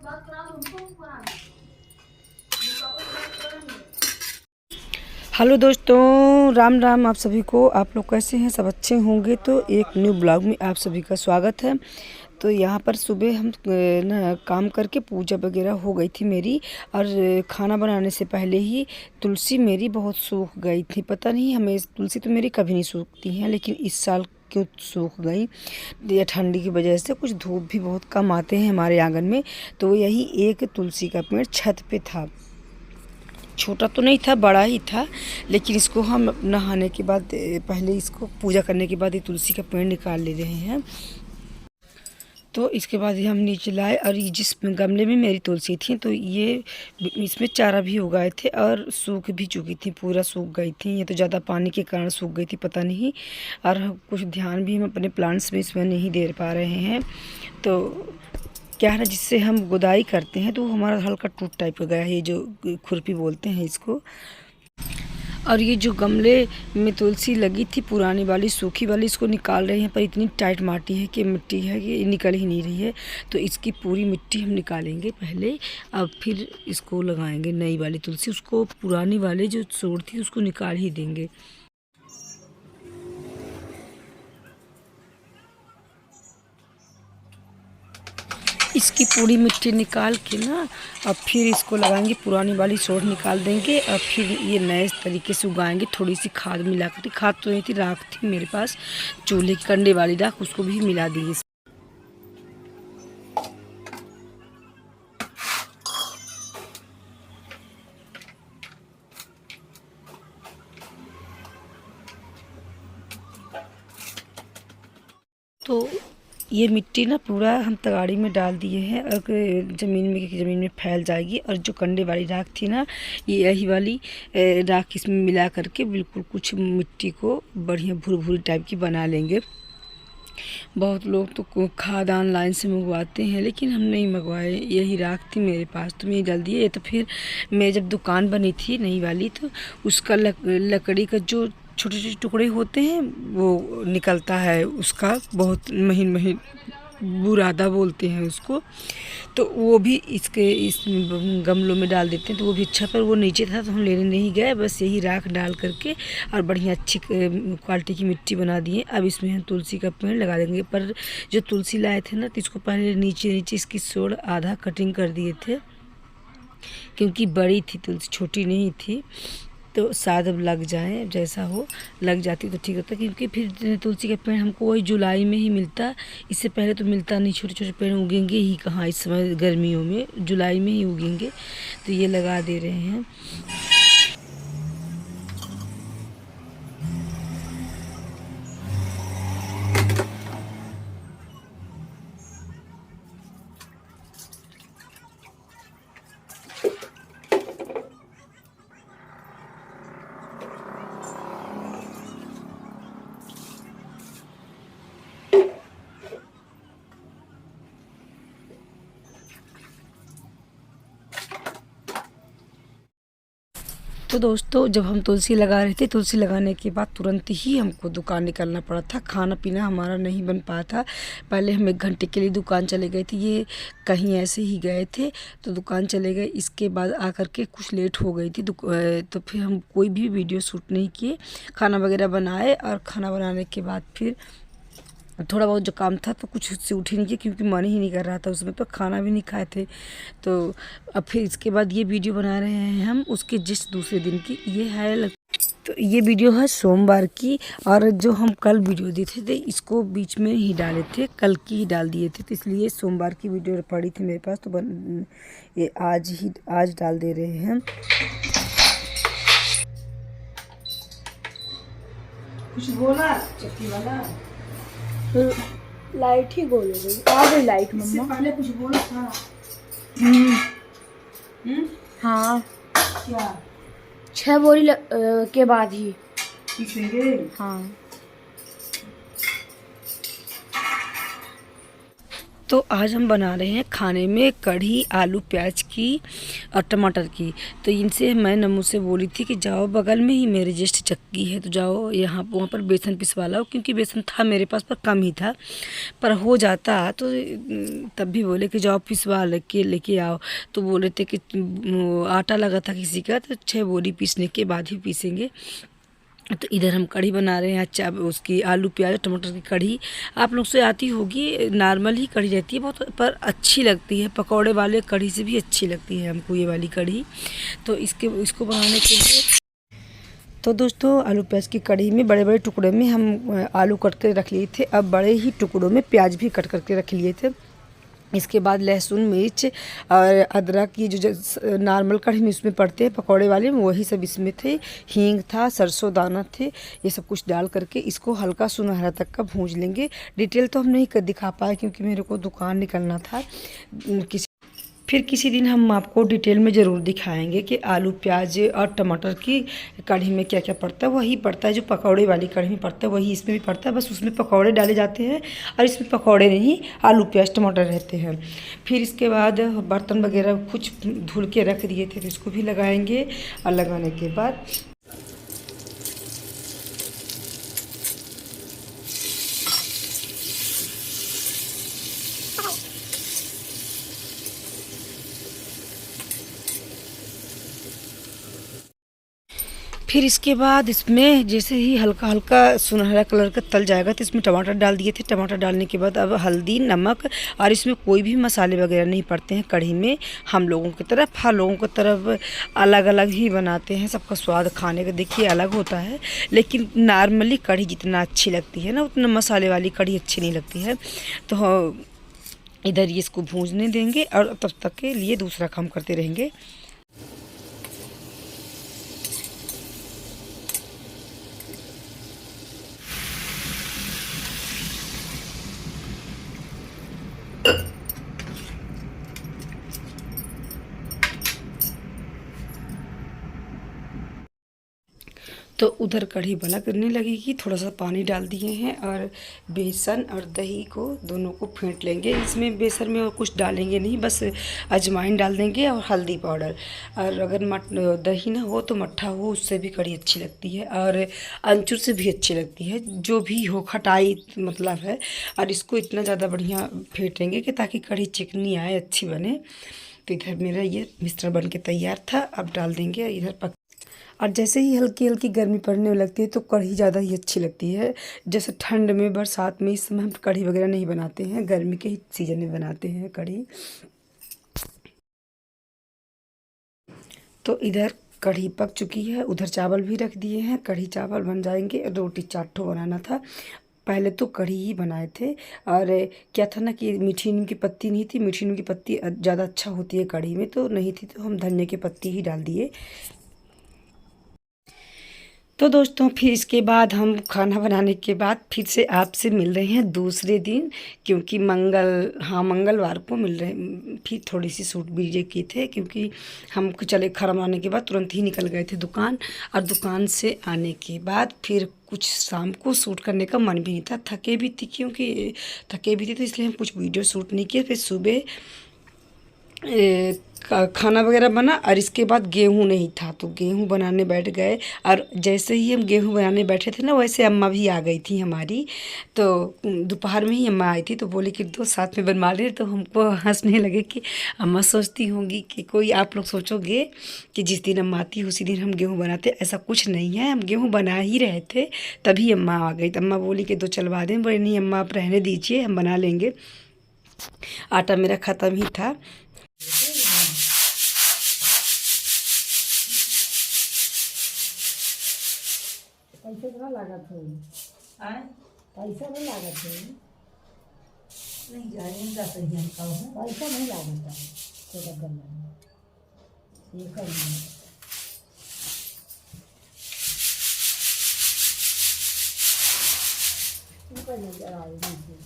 Hello दोस्तों, राम राम आप सभी को। आप लोग कैसे हैं? सब अच्छे होंगे। तो एक न्यू ब्लॉग में आप सभी का स्वागत है। तो यहाँ पर सुबह हम ना काम करके पूजा वगैरह हो गई थी मेरी, और खाना बनाने से पहले ही तुलसी मेरी बहुत सूख गई थी। पता नहीं, हमें तुलसी तो मेरी कभी नहीं सूखती हैं, लेकिन इस साल क्यों सूख गई। ये ठंडी की वजह से, कुछ धूप भी बहुत कम आते हैं हमारे आंगन में। तो यही एक तुलसी का पेड़ छत पे था, छोटा तो नहीं था, बड़ा ही था। लेकिन इसको हम नहाने के बाद, पहले इसको पूजा करने के बाद ये तुलसी का पेड़ निकाल ले रहे हैं। तो इसके बाद ये हम नीचे लाए, और ये जिस गमले में मेरी तुलसी थी, तो ये इसमें चारा भी उगाए थे और सूख भी चुकी थी, पूरा सूख गई थी। ये तो ज़्यादा पानी के कारण सूख गई थी, पता नहीं। और कुछ ध्यान भी हम अपने प्लांट्स में इसमें नहीं दे पा रहे हैं। तो क्या है ना, जिससे हम गुदाई करते हैं तो हमारा हल्का टूट टाइप हो गया है, ये जो खुरपी बोलते हैं इसको। और ये जो गमले में तुलसी लगी थी, पुरानी वाली सूखी वाली, इसको निकाल रहे हैं, पर इतनी टाइट माटी है कि मिट्टी है कि निकल ही नहीं रही है। तो इसकी पूरी मिट्टी हम निकालेंगे पहले, अब फिर इसको लगाएंगे नई वाली तुलसी। उसको पुरानी वाली जो छोड़ थी उसको निकाल ही देंगे। इसकी पूरी मिट्टी निकाल के ना, अब फिर इसको लगाएंगे, पुरानी वाली सोड़ निकाल देंगे, और फिर ये नए तरीके से उगाएंगे। थोड़ी सी खाद मिला कर, खाद तो नहीं थी, राख थी मेरे पास, चूल्हे की कंडे वाली राख, उसको भी मिला दी। तो ये मिट्टी ना पूरा हम तगाड़ी में डाल दिए हैं, और ज़मीन में फैल जाएगी। और जो कंडे वाली राख थी ना, ये यही वाली राख इसमें मिला करके बिल्कुल कुछ मिट्टी को बढ़िया भुरभुरी टाइप की बना लेंगे। बहुत लोग तो खाद ऑनलाइन से मंगवाते हैं, लेकिन हम नहीं मंगवाए। यही राख थी मेरे पास, तो मैं डाल दिए। ये तो फिर मैं जब दुकान बनी थी नई वाली, तो उसका लकड़ी का जो छोटे छोटे टुकड़े होते हैं वो निकलता है, उसका बहुत महीन महीन, बुरादा बोलते हैं उसको। तो वो भी इस गमलों में डाल देते हैं, तो वो भी अच्छा। पर वो नीचे था तो हम लेने नहीं गए, बस यही राख डाल करके और बढ़िया अच्छी क्वालिटी की मिट्टी बना दिए। अब इसमें हम तुलसी का पेड़ लगा देंगे। पर जो तुलसी लाए थे ना, तो इसको पहले नीचे नीचे इसकी सोड़ आधा कटिंग कर दिए थे, क्योंकि बड़ी थी तुलसी, छोटी नहीं थी। तो शायद अब लग जाए, जैसा हो, लग जाती तो ठीक होता। क्योंकि फिर तुलसी का पेड़ हमको वही जुलाई में ही मिलता, इससे पहले तो मिलता नहीं। छोटे छोटे पेड़ उगेंगे ही कहाँ इस समय गर्मियों में, जुलाई में ही उगेंगे। तो ये लगा दे रहे हैं। तो दोस्तों, जब हम तुलसी लगा रहे थे, तुलसी लगाने के बाद तुरंत ही हमको दुकान निकलना पड़ा था। खाना पीना हमारा नहीं बन पाया था। पहले हम 1 घंटे के लिए दुकान चले गए थे, ये कहीं ऐसे ही गए थे, तो दुकान चले गए। इसके बाद आकर के कुछ लेट हो गई थी, तो फिर हम कोई भी वीडियो शूट नहीं किए। खाना वगैरह बनाए, और खाना बनाने के बाद फिर थोड़ा बहुत जो काम था तो कुछ से उठ ही नहीं किया, क्योंकि मन ही नहीं कर रहा था उसमें, तो खाना भी नहीं खाए थे। तो अब फिर इसके बाद ये वीडियो बना रहे हैं हम उसके जिस दूसरे दिन की। ये है, तो ये वीडियो है सोमवार की, और जो हम कल वीडियो दिए थे इसको बीच में ही डाले थे, कल की ही डाल दिए थे। तो इसलिए सोमवार की वीडियो पड़ी थी मेरे पास, तो ये आज डाल दे रहे हैं। कुछ बोला चक्की वाला, लाइट ही गोल हो गई, आ गई लाइट मम्मा। पहले कुछ बोला था। हाँ, क्या 6 बोरी के बाद ही। पीसेंगे? हाँ, तो आज हम बना रहे हैं खाने में कढ़ी आलू प्याज की और टमाटर की। तो इनसे मैं नमू से बोली थी कि जाओ बगल में ही मेरे ज्येष्ठ चक्की है, तो जाओ यहाँ वहाँ पर बेसन पिसवा लाओ, क्योंकि बेसन था मेरे पास पर कम ही था, पर हो जाता तो तब भी बोले कि जाओ पिसवा लेके आओ। तो बोले थे कि आटा लगा था किसी का, तो 6 बोरी पीसने के बाद ही पीसेंगे। तो इधर हम कढ़ी बना रहे हैं, अच्छा उसकी आलू प्याज टमाटर की कढ़ी। आप लोग से आती होगी, नॉर्मल ही कढ़ी रहती है बहुत, पर अच्छी लगती है, पकौड़े वाले कढ़ी से भी अच्छी लगती है हमको ये वाली कढ़ी। तो इसको बनाने के लिए तो दोस्तों आलू प्याज की कढ़ी में बड़े बड़े टुकड़े में हम आलू कट के रख लिए थे, अब बड़े ही टुकड़ों में प्याज भी कट करके रख लिए थे। इसके बाद लहसुन मिर्च और अदरक की जो नॉर्मल कढ़ी में उसमें पड़ते हैं पकौड़े वाले में, वही सब इसमें थे। हींग था, सरसों दाना थे, ये सब कुछ डाल करके इसको हल्का सुनहरा तक का भूंज लेंगे। डिटेल तो हम नहीं दिखा पाए क्योंकि मेरे को दुकान निकलना था। फिर किसी दिन हम आपको डिटेल में ज़रूर दिखाएंगे कि आलू प्याज और टमाटर की कढ़ी में क्या क्या पड़ता है। वही पड़ता है जो पकौड़े वाली कढ़ी में पड़ता है, वही इसमें भी पड़ता है, बस उसमें पकौड़े डाले जाते हैं और इसमें पकौड़े नहीं, आलू प्याज टमाटर रहते हैं। फिर इसके बाद बर्तन वगैरह कुछ धुल के रख दिए थे, तो इसको भी लगाएंगे। और लगाने के बाद फिर इसके बाद इसमें जैसे ही हल्का हल्का सुनहरा कलर का तल जाएगा तो इसमें टमाटर डाल दिए थे। टमाटर डालने के बाद अब हल्दी नमक, और इसमें कोई भी मसाले वगैरह नहीं पड़ते हैं कढ़ी में। हम लोगों की तरफ हर लोगों की तरफ अलग अलग ही बनाते हैं, सबका स्वाद खाने का देखिए अलग होता है। लेकिन नॉर्मली कढ़ी जितना अच्छी लगती है ना, उतना मसाले वाली कढ़ी अच्छी नहीं लगती है। तो इधर ये इसको भूनने देंगे और तब तक के लिए दूसरा काम करते रहेंगे। तो उधर कढ़ी बला करने लगेगी, थोड़ा सा पानी डाल दिए हैं और बेसन और दही को दोनों को फेंट लेंगे। इसमें बेसन में और कुछ डालेंगे नहीं, बस अजवाइन डाल देंगे और हल्दी पाउडर। और अगर दही ना हो तो मट्ठा हो, उससे भी कढ़ी अच्छी लगती है और अमचूर से भी अच्छी लगती है, जो भी हो खटाई मतलब है। और इसको इतना ज़्यादा बढ़िया फेंटेंगे कि ताकि कढ़ी चिकनी आए, अच्छी बने। तो इधर मेरा ये मिश्रण बन के तैयार था, अब डाल देंगे इधर पक। और जैसे ही हल्की हल्की गर्मी पड़ने लगती है तो कढ़ी ज़्यादा ही अच्छी लगती है। जैसे ठंड में बरसात में इस समय हम कढ़ी वगैरह नहीं बनाते हैं, गर्मी के ही सीजन में बनाते हैं कढ़ी। तो इधर कढ़ी पक चुकी है, उधर चावल भी रख दिए हैं, कढ़ी चावल बन जाएंगे। रोटी 4 ठो बनाना था, पहले तो कढ़ी ही बनाए थे। और क्या था ना कि मीठी नीम की पत्ती नहीं थी, मीठी नीम की पत्ती ज़्यादा अच्छा होती है कढ़ी में, तो नहीं थी तो हम धनिया की पत्ती ही डाल दिए। तो दोस्तों फिर इसके बाद हम खाना बनाने के बाद फिर से आपसे मिल रहे हैं दूसरे दिन, क्योंकि मंगलवार को मिल रहे। फिर थोड़ी सी शूट वीडियो की थे क्योंकि हम चले खाना बनाने के बाद तुरंत ही निकल गए थे दुकान। और दुकान से आने के बाद फिर कुछ शाम को शूट करने का मन भी नहीं था, थके भी थी तो इसलिए हम कुछ वीडियो शूट नहीं किए। फिर सुबह खाना वगैरह बना और इसके बाद गेहूं नहीं था तो गेहूं बनाने बैठ गए। और जैसे ही हम गेहूं बनाने बैठे थे ना, वैसे अम्मा भी आ गई थी हमारी। तो दोपहर में ही अम्मा आई थी, तो बोली कि दो साथ में बनवा ले। तो हमको हंसने लगे कि अम्मा सोचती होंगी कि कोई आप लोग सोचोगे कि जिस दिन अम्मा आती है उसी दिन हम गेहूँ बनाते। ऐसा कुछ नहीं है, हम गेहूँ बना ही रहे थे तभी अम्मा आ गई। तो अम्मा बोली कि दो चलवा दें, बोले नहीं अम्मा आप रहने दीजिए, हम बना लेंगे। आटा मेरा ख़त्म ही था। पैसा ना लागत है, पैसा नहीं लागत है, नहीं जाएगा सही है, पैसा नहीं लागत है, छोटा करना है ये करना है। ऊपर नजर आ रही है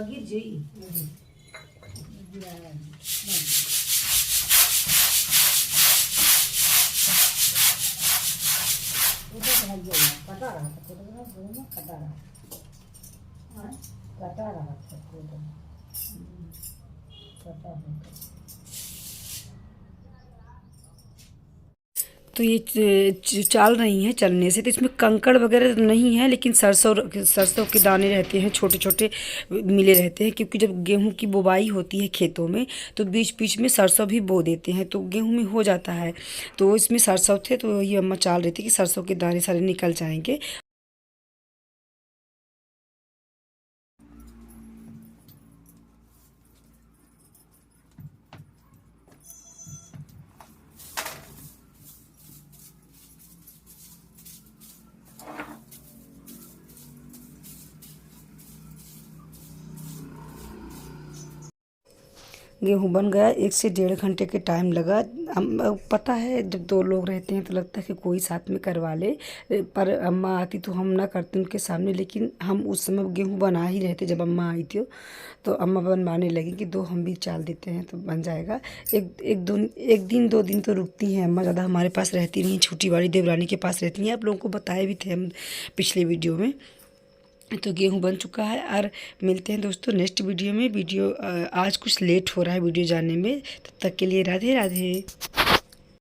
गिर जाई कटा रहा तो ये चाल रही हैं चलने से, तो इसमें कंकड़ वगैरह तो नहीं है, लेकिन सरसों के दाने रहते हैं, छोटे छोटे मिले रहते हैं, क्योंकि जब गेहूं की बुवाई होती है खेतों में तो बीच बीच में सरसों भी बो देते हैं, तो गेहूं में हो जाता है। तो इसमें सरसों थे, तो ये अम्मा चाल रही थी कि सरसों के दाने सारे निकल जाएंगे। गेहूं बन गया, 1 से 1.5 घंटे के टाइम लगा। पता है जब 2 लोग रहते हैं तो लगता है कि कोई साथ में करवा ले, पर अम्मा आती तो हम ना करते उनके सामने, लेकिन हम उस समय गेहूं बना ही रहे थे जब अम्मा आई थी। तो अम्मा बनवाने लगी कि 2 हम भी चाल देते हैं तो बन जाएगा। एक दिन 2 दिन तो रुकती हैं अम्मा, ज़्यादा हमारे पास रहती नहीं, छोटी वाली देवरानी के पास रहती हैं। आप लोगों को बताए भी थे हम पिछले वीडियो में। तो गेहूं बन चुका है और मिलते हैं दोस्तों नेक्स्ट वीडियो में। आज कुछ लेट हो रहा है वीडियो जाने में, तब तक के लिए राधे राधे।